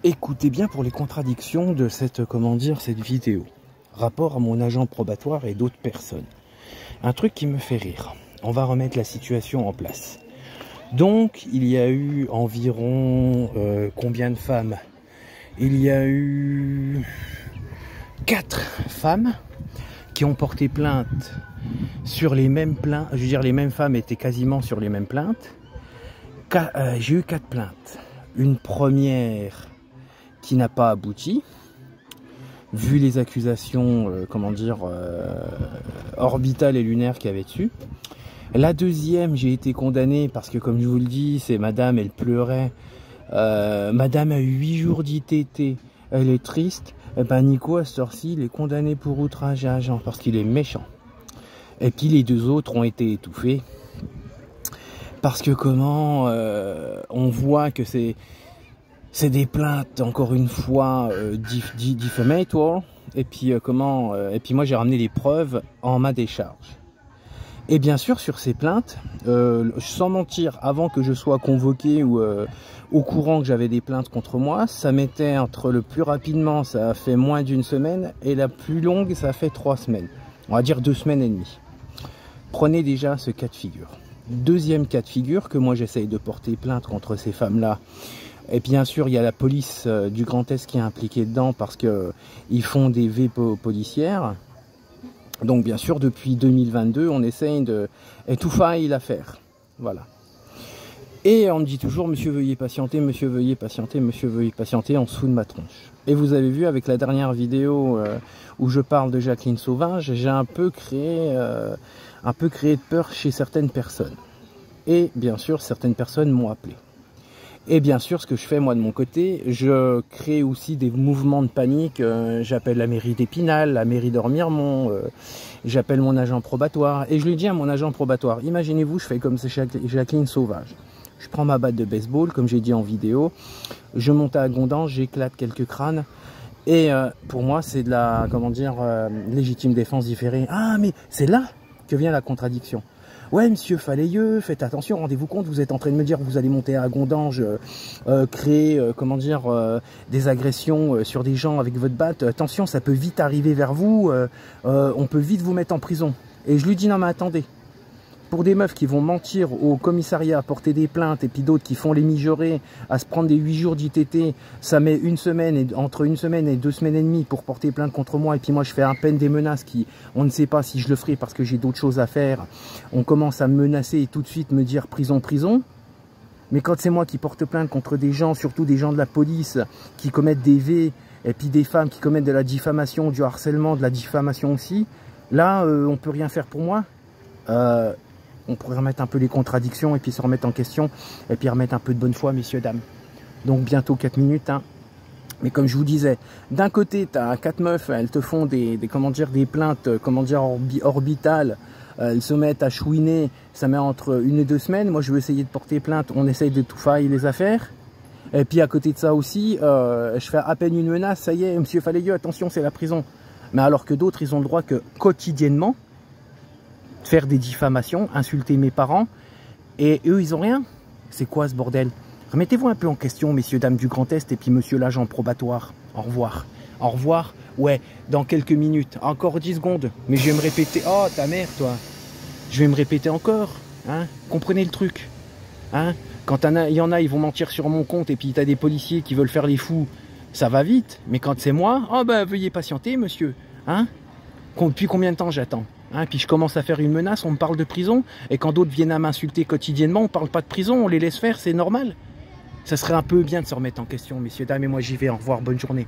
Écoutez bien pour les contradictions de cette, cette vidéo. Rapport à mon agent probatoire et d'autres personnes. Un truc qui me fait rire. On va remettre la situation en place. Donc, il y a eu environ combien de femmes? Il y a eu 4 femmes qui ont porté plainte sur les mêmes plaintes. Je veux dire, les mêmes femmes étaient quasiment sur les mêmes plaintes. J'ai eu 4 plaintes. Une première qui n'a pas abouti, vu les accusations, orbitales et lunaires qu'il y avait dessus. La deuxième, j'ai été condamné parce que, comme je vous le dis, c'est madame, elle pleurait. Madame a eu 8 jours d'ITT, elle est triste. Et ben Nico, à cette heure-ci, il est condamné pour outrage à agent parce qu'il est méchant. Et puis les 2 autres ont été étouffés. Parce que on voit que c'est des plaintes, encore une fois, diffamatoires. Et puis moi j'ai ramené les preuves en ma décharge. Et bien sûr sur ces plaintes, sans mentir, avant que je sois convoqué ou au courant que j'avais des plaintes contre moi, ça mettait entre le plus rapidement, ça a fait moins d'1 semaine, et la plus longue, ça a fait 3 semaines. On va dire 2 semaines et demie. Prenez déjà ce cas de figure. Deuxième cas de figure, que moi j'essaye de porter plainte contre ces femmes-là. Et bien sûr, il y a la police du Grand Est qui est impliquée dedans parce qu'ils font des policières. Donc bien sûr, depuis 2022, on essaye de étouffer l'affaire. Voilà. Et on me dit toujours, monsieur veuillez patienter, monsieur veuillez patienter, monsieur veuillez patienter, en dessous de ma tronche. Et vous avez vu avec la dernière vidéo où je parle de Jacqueline Sauvage, j'ai un peu créé de peur chez certaines personnes. Et bien sûr, certaines personnes m'ont appelé. Et bien sûr, ce que je fais moi de mon côté, je crée aussi des mouvements de panique. J'appelle la mairie d'Épinal, la mairie d'Ormiremont, j'appelle mon agent probatoire. Et je lui dis à mon agent probatoire, imaginez-vous, je fais comme Jacqueline Sauvage. Je prends ma batte de baseball, comme j'ai dit en vidéo, je monte à Gondange, j'éclate quelques crânes. Et pour moi, c'est de la, légitime défense différée. Ah, mais c'est là que vient la contradiction. Ouais, monsieur Falayeux, faites attention, rendez-vous compte, vous êtes en train de me dire que vous allez monter à Gondange, créer, des agressions sur des gens avec votre batte. Attention, ça peut vite arriver vers vous, on peut vite vous mettre en prison. Et je lui dis, non mais attendez, pour des meufs qui vont mentir au commissariat, porter des plaintes, et puis d'autres qui font les mijaurés, à se prendre des 8 jours d'ITT, ça met entre 1 semaine et 2 semaines et demie pour porter plainte contre moi, et puis moi je fais à peine des menaces on ne sait pas si je le ferai parce que j'ai d'autres choses à faire. On commence à me menacer et tout de suite me dire prison, prison. Mais quand c'est moi qui porte plainte contre des gens, surtout des gens de la police, qui commettent des V, et puis des femmes qui commettent de la diffamation, du harcèlement, de la diffamation aussi, là on peut rien faire pour moi. On pourrait remettre un peu les contradictions et puis se remettre en question et puis remettre un peu de bonne foi, messieurs, dames. Donc bientôt 4 minutes. Hein. Mais comme je vous disais, d'un côté, tu as 4 meufs, elles te font des plaintes, orbitales. Elles se mettent à chouiner, ça met entre 1 et 2 semaines. Moi, je veux essayer de porter plainte, on essaye de tout faillir les affaires. Et puis à côté de ça aussi, je fais à peine une menace, ça y est, monsieur Falayeux, attention, c'est la prison. Mais alors que d'autres, ils ont le droit que quotidiennement, faire des diffamations, insulter mes parents, et eux ils ont rien. C'est quoi ce bordel? Remettez-vous un peu en question, messieurs, dames du Grand Est, et puis monsieur l'agent probatoire. Au revoir. Au revoir. Ouais, dans quelques minutes. Encore 10 secondes. Mais je vais me répéter. Oh, ta mère, toi. Je vais me répéter encore. Hein? Comprenez le truc. Hein? Quand il y en a, ils vont mentir sur mon compte, et puis t'as des policiers qui veulent faire les fous. Ça va vite. Mais quand c'est moi, oh ben veuillez patienter, monsieur. Hein? Depuis combien de temps j'attends? Hein, puis je commence à faire une menace, on me parle de prison. Et quand d'autres viennent à m'insulter quotidiennement, on parle pas de prison, on les laisse faire, c'est normal. Ça serait un peu bien de se remettre en question, messieurs, dames. Et moi j'y vais, au revoir, bonne journée.